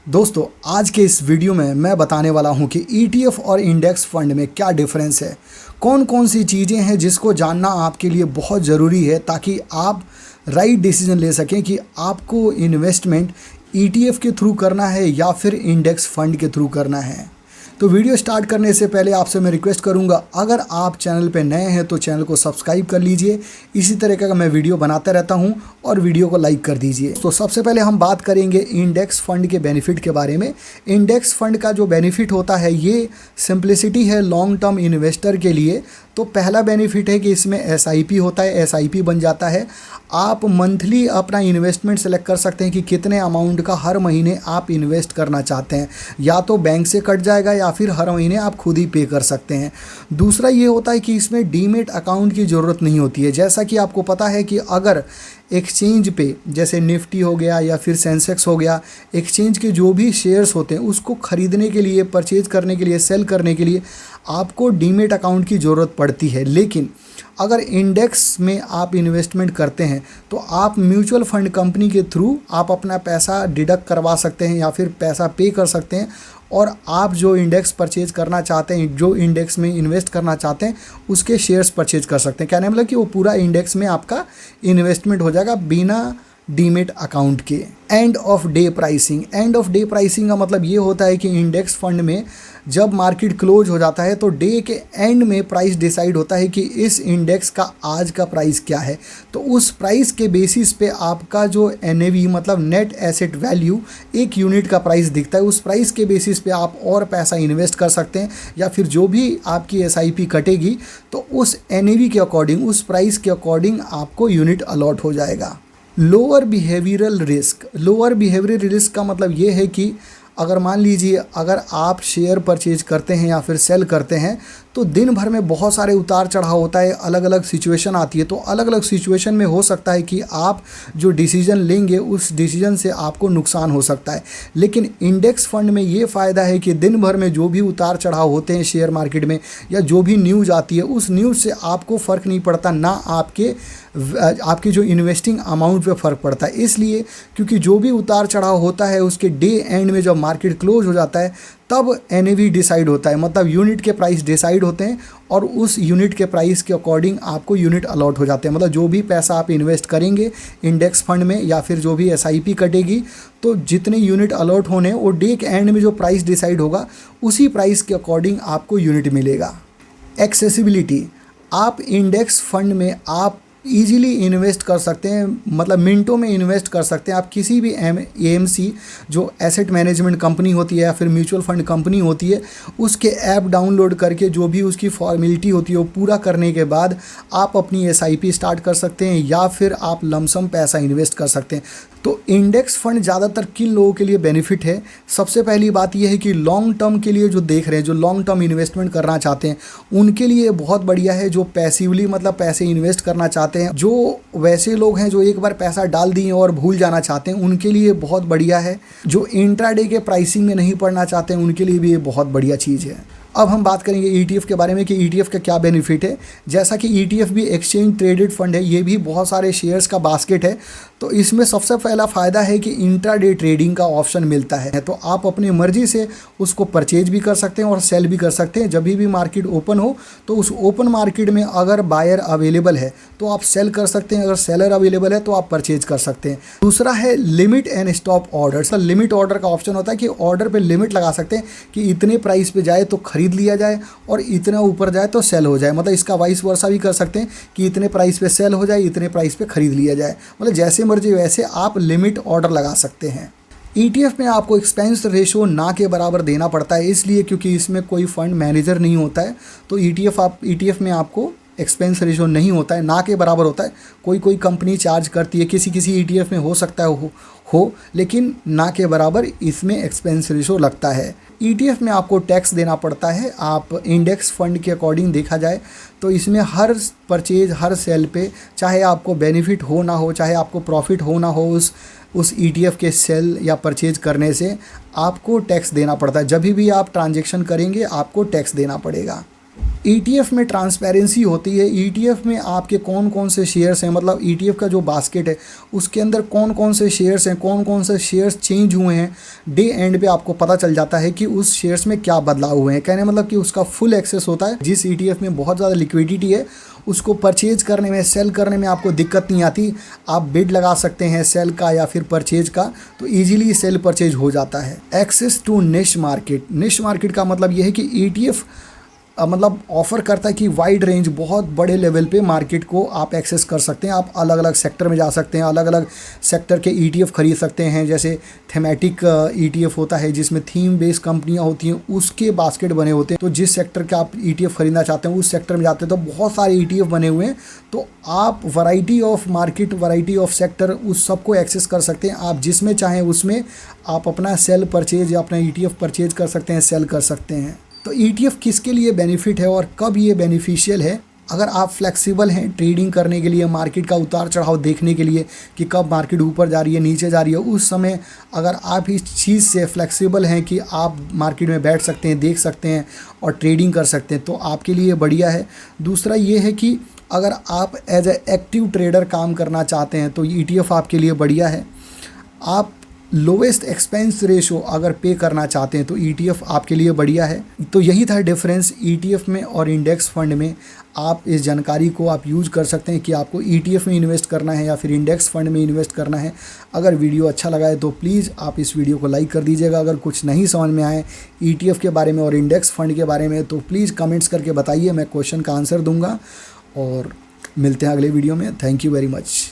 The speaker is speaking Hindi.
दोस्तों, आज के इस वीडियो में मैं बताने वाला हूं कि ईटीएफ और इंडेक्स फंड में क्या डिफरेंस है। कौन कौन सी चीज़ें हैं जिसको जानना आपके लिए बहुत ज़रूरी है ताकि आप राइट डिसीजन ले सकें कि आपको इन्वेस्टमेंट ईटीएफ के थ्रू करना है या फिर इंडेक्स फंड के थ्रू करना है। तो वीडियो स्टार्ट करने से पहले आपसे मैं रिक्वेस्ट करूंगा, अगर आप चैनल पे नए हैं तो चैनल को सब्सक्राइब कर लीजिए। इसी तरह का मैं वीडियो बनाता रहता हूं और वीडियो को लाइक कर दीजिए। तो सबसे पहले हम बात करेंगे इंडेक्स फंड के बेनिफिट के बारे में। इंडेक्स फंड का जो बेनिफिट होता है ये सिंप्लिसिटी है लॉन्ग टर्म इन्वेस्टर के लिए। तो पहला बेनिफिट है कि इसमें एसआईपी होता है, एसआईपी बन जाता है। आप मंथली अपना इन्वेस्टमेंट सेलेक्ट कर सकते हैं कि कितने अमाउंट का हर महीने आप इन्वेस्ट करना चाहते हैं। या तो बैंक से कट जाएगा या फिर हर महीने आप खुद ही पे कर सकते हैं। दूसरा ये होता है कि इसमें डीमेट अकाउंट की ज़रूरत नहीं होती है। जैसा कि आपको पता है कि अगर एक्सचेंज पे जैसे निफ्टी हो गया या फिर सेंसेक्स हो गया, एक्सचेंज के जो भी शेयर्स होते हैं उसको ख़रीदने के लिए, परचेज करने के लिए, सेल करने के लिए आपको डीमेट अकाउंट की ज़रूरत पड़ती है। लेकिन अगर इंडेक्स में आप इन्वेस्टमेंट करते हैं तो आप म्यूचुअल फंड कंपनी के थ्रू आप अपना पैसा डिडक्ट करवा सकते हैं या फिर पैसा पे कर सकते हैं और आप जो इंडेक्स परचेज करना चाहते हैं, जो इंडेक्स में इन्वेस्ट करना चाहते हैं उसके शेयर्स परचेज कर सकते हैं। कहने मतलब कि वो पूरा इंडेक्स में आपका इन्वेस्टमेंट हो जाएगा बिना डीमेट अकाउंट के। End of day pricing, end of day pricing का मतलब ये होता है कि इंडेक्स फंड में जब मार्केट क्लोज हो जाता है तो डे के एंड में प्राइस डिसाइड होता है कि इस इंडेक्स का आज का प्राइस क्या है। तो उस प्राइस के बेसिस पे आपका जो एनएवी मतलब नेट एसेट वैल्यू, एक यूनिट का प्राइस दिखता है। उस प्राइस के बेसिस पे आप और पैसा इन्वेस्ट कर सकते हैं या फिर जो भी आपकी एसआईपी कटेगी तो उस एनएवी के अकॉर्डिंग, उस प्राइस के अकॉर्डिंग आपको यूनिट अलॉट हो जाएगा। Lower behavioural risk, lower behavioural risk का मतलब ये है कि अगर मान लीजिए अगर आप शेयर परचेज करते हैं या फिर सेल करते हैं तो दिन भर में बहुत सारे उतार चढ़ाव होता है, अलग अलग सिचुएशन आती है। तो अलग अलग सिचुएशन में हो सकता है कि आप जो डिसीजन लेंगे उस डिसीजन से आपको नुकसान हो सकता है। लेकिन इंडेक्स फंड में ये फ़ायदा है कि दिन भर में जो भी उतार चढ़ाव होते हैं शेयर मार्केट में या जो भी न्यूज़ आती है उस न्यूज़ से आपको फ़र्क नहीं पड़ता, ना आपके जो इन्वेस्टिंग अमाउंट पे फ़र्क पड़ता है। इसलिए क्योंकि जो भी उतार चढ़ाव होता है उसके डे एंड में जब मार्केट क्लोज हो जाता है तब एनएवी डिसाइड होता है, मतलब यूनिट के प्राइस डिसाइड होते हैं और उस यूनिट के प्राइस के अकॉर्डिंग आपको यूनिट अलॉट हो जाते हैं। मतलब जो भी पैसा आप इन्वेस्ट करेंगे इंडेक्स फंड में या फिर जो भी एसआईपी कटेगी तो जितने यूनिट अलॉट होने वो डे के एंड में जो प्राइस डिसाइड होगा उसी प्राइस के अकॉर्डिंग आपको यूनिट मिलेगा। एक्सेसिबिलिटी, आप इंडेक्स फंड में आप ईजिली इन्वेस्ट कर सकते हैं, मतलब मिनटों में इन्वेस्ट कर सकते हैं। आप किसी भी एएमसी जो एसेट मैनेजमेंट कंपनी होती है या फिर म्यूचुअल फंड कंपनी होती है उसके ऐप डाउनलोड करके जो भी उसकी फॉर्मेलिटी होती है वो पूरा करने के बाद आप अपनी एसआईपी स्टार्ट कर सकते हैं या फिर आप लमसम पैसा इन्वेस्ट कर सकते हैं। तो इंडेक्स फंड ज़्यादातर किन लोगों के लिए बेनिफिट है? सबसे पहली बात यह है कि लॉन्ग टर्म के लिए जो देख रहे हैं, जो लॉन्ग टर्म इन्वेस्टमेंट करना चाहते हैं उनके लिए बहुत बढ़िया है। जो पैसिवली मतलब पैसे इन्वेस्ट करना चाहते हैं, जो वैसे लोग हैं जो एक बार पैसा डाल दिए और भूल जाना चाहते हैं उनके लिए बहुत बढ़िया है। जो इंट्राडे के प्राइसिंग में नहीं पड़ना चाहते हैं उनके लिए भी ये बहुत बढ़िया चीज़ है। अब हम बात करेंगे ईटीएफ के बारे में कि ईटीएफ का क्या बेनिफिट है। जैसा कि ईटीएफ भी एक्सचेंज ट्रेडेड फंड है, ये भी बहुत सारे शेयर्स का बास्केट है। तो इसमें सबसे पहला फ़ायदा है कि इंट्राडे ट्रेडिंग का ऑप्शन मिलता है। तो आप अपनी मर्ज़ी से उसको परचेज भी कर सकते हैं और सेल भी कर सकते हैं। जब भी मार्केट ओपन हो तो उस ओपन मार्केट में अगर बायर अवेलेबल है तो आप सेल कर सकते हैं, अगर सेलर अवेलेबल है तो आप परचेज कर सकते हैं। दूसरा है limit and stop order. Limit order का ऑप्शन होता है कि ऑर्डर पे लिमिट लगा सकते हैं कि इतने प्राइस पे जाए तो खरीद लिया जाए और इतना ऊपर जाए तो सेल हो जाए। मतलब इसका वाइस वर्सा भी कर सकते हैं कि इतने प्राइस पे सेल हो जाए, इतने प्राइस पे खरीद लिया जाए। मतलब जैसे मर्जी वैसे आप लिमिट ऑर्डर लगा सकते हैं। ईटीएफ में आपको एक्सपेंस रेशो ना के बराबर देना पड़ता है, इसलिए क्योंकि इसमें कोई फंड मैनेजर नहीं होता है। तो ईटीएफ में आपको एक्सपेंस रेशो नहीं होता है, ना के बराबर होता है। कोई कंपनी चार्ज करती है, किसी ईटीएफ में हो सकता है हो लेकिन ना के बराबर इसमें एक्सपेंस रेशो लगता है। ईटीएफ में आपको टैक्स देना पड़ता है। आप इंडेक्स फंड के अकॉर्डिंग देखा जाए तो इसमें हर परचेज, हर सेल पे, चाहे आपको बेनिफिट हो ना हो, चाहे आपको प्रॉफिट हो ना हो, उस ईटीएफ के सेल या परचेज करने से आपको टैक्स देना पड़ता है। जब भी आप ट्रांजैक्शन करेंगे आपको टैक्स देना पड़ेगा। ETF में ट्रांसपेरेंसी होती है। ETF में आपके कौन कौन से शेयर्स हैं, मतलब ETF का जो बास्केट है उसके अंदर कौन कौन से शेयर्स हैं, कौन कौन से शेयर्स चेंज हुए हैं, डे एंड पे आपको पता चल जाता है कि उस शेयर्स में क्या बदलाव हुए हैं। कहने मतलब कि उसका फुल एक्सेस होता है। जिस ETF में बहुत ज़्यादा लिक्विडिटी है उसको परचेज करने में, सेल करने में आपको दिक्कत नहीं आती। आप बिड लगा सकते हैं सेल का या फिर परचेज का, तो ईजिली सेल परचेज हो जाता है। एक्सेस टू निश मार्केट। निश मार्केट का मतलब ये है कि ETF मतलब ऑफ़र करता है कि वाइड रेंज, बहुत बड़े लेवल पे मार्केट को आप एक्सेस कर सकते हैं। आप अलग अलग सेक्टर में जा सकते हैं, अलग अलग सेक्टर के ETF खरीद सकते हैं। जैसे थेमेटिक ETF होता है जिसमें थीम बेस्ड कंपनियां होती हैं, उसके बास्केट बने होते हैं। तो जिस सेक्टर का आप ETF खरीदना चाहते हैं उस सेक्टर में जाते हैं तो बहुत सारे ETF बने हुए हैं। तो आप variety of market, variety of sector, उस सबको एक्सेस कर सकते हैं। आप जिसमें चाहें उसमें आप अपना सेल परचेज या अपना ETF परचेज कर सकते हैं, सेल कर सकते हैं। तो ETF किसके लिए बेनिफिट है और कब ये बेनिफिशियल है? अगर आप फ्लेक्सिबल हैं ट्रेडिंग करने के लिए, मार्केट का उतार चढ़ाव देखने के लिए कि कब मार्केट ऊपर जा रही है, नीचे जा रही है, उस समय अगर आप इस चीज़ से फ्लेक्सिबल हैं कि आप मार्केट में बैठ सकते हैं, देख सकते हैं और ट्रेडिंग कर सकते हैं, तो आपके लिए बढ़िया है। दूसरा ये है कि अगर आप एज ए एक्टिव ट्रेडर काम करना चाहते हैं तो ETF आपके लिए बढ़िया है। आप लोवेस्ट एक्सपेंस रेशो अगर पे करना चाहते हैं तो ETF आपके लिए बढ़िया है। तो यही था डिफरेंस ETF में और इंडेक्स फंड में। आप इस जानकारी को आप यूज़ कर सकते हैं कि आपको ETF में इन्वेस्ट करना है या फिर इंडेक्स फंड में इन्वेस्ट करना है। अगर वीडियो अच्छा लगा है तो प्लीज़ आप इस वीडियो को लाइक कर दीजिएगा। अगर कुछ नहीं समझ में आए ETF के बारे में और इंडेक्स फंड के बारे में तो प्लीज़ कमेंट्स करके बताइए, मैं क्वेश्चन का आंसर दूंगा। और मिलते हैं अगले वीडियो में। Thank you very much.